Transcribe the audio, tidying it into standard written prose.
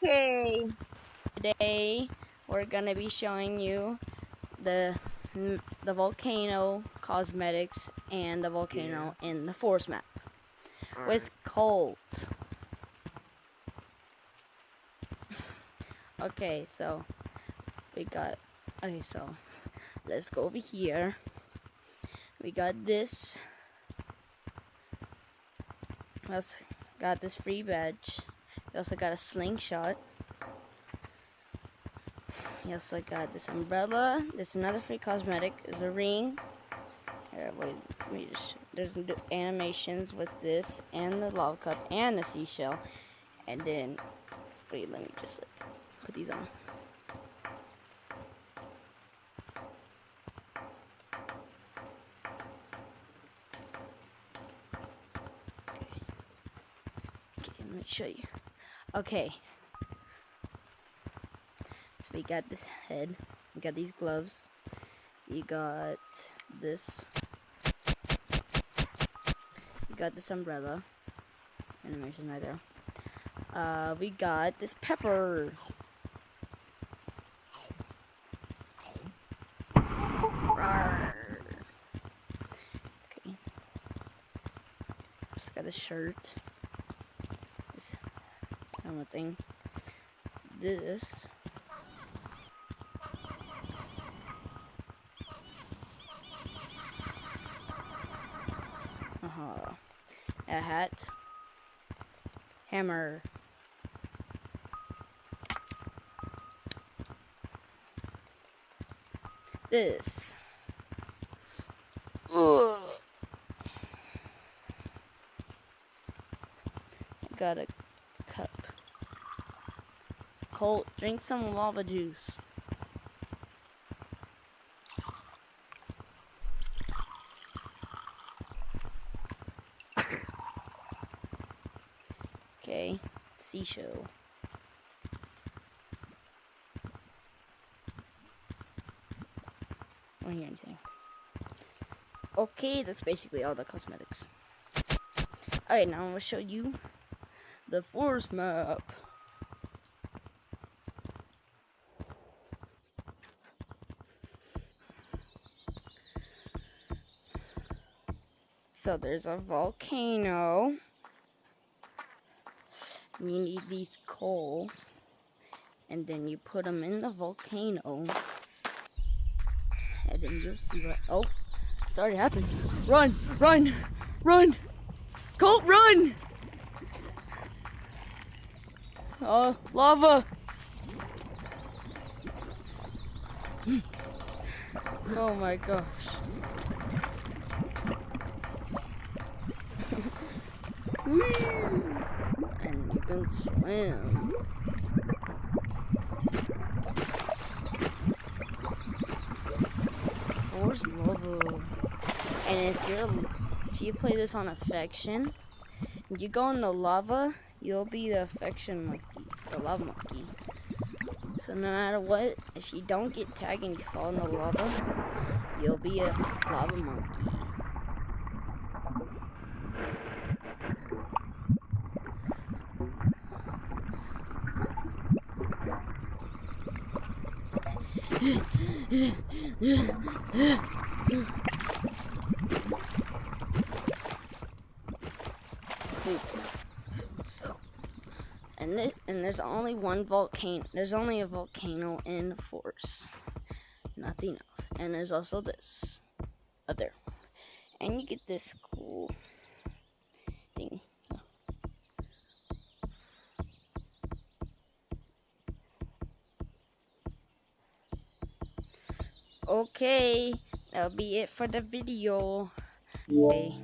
Okay, today we're gonna be showing you the volcano cosmetics and the volcano in the forest map with Colt. Okay, so so let's go over here. We got this. We also got this free badge. We also got a slingshot. We also got this umbrella. This another free cosmetic is a ring. Wait, there's animations with this and the lava cup and the seashell. And then, wait, let me just put these on. Okay, let me show you. Okay. So we got this head. We got these gloves. We got this. We got this umbrella. Animation right there. We got this pepper. Okay. Just got this shirt. This helmet thing. This. A hat. Hammer. This. Ugh. I got a cup. Colt, drink some lava juice. Okay, seashell. I don't hear anything. Okay, that's basically all the cosmetics. Alright, now I'm gonna show you the forest map. So there's a volcano. You need these coal, and then you put them in the volcano, and then you'll see what. Oh, it's already happened. Run, run, run! Colt, run! Oh, lava! Oh my gosh. And you can swim. Force lava. And if you play this on affection, you go in the lava, you'll be the affection monkey, the lava monkey. So no matter what, if you don't get tagged and you fall in the lava, you'll be a lava monkey. Oops. And there's only one volcano. There's only a volcano in the forest. Nothing else. And there's also this up there. And you get this cool thing. Okay, that'll be it for the video. Okay.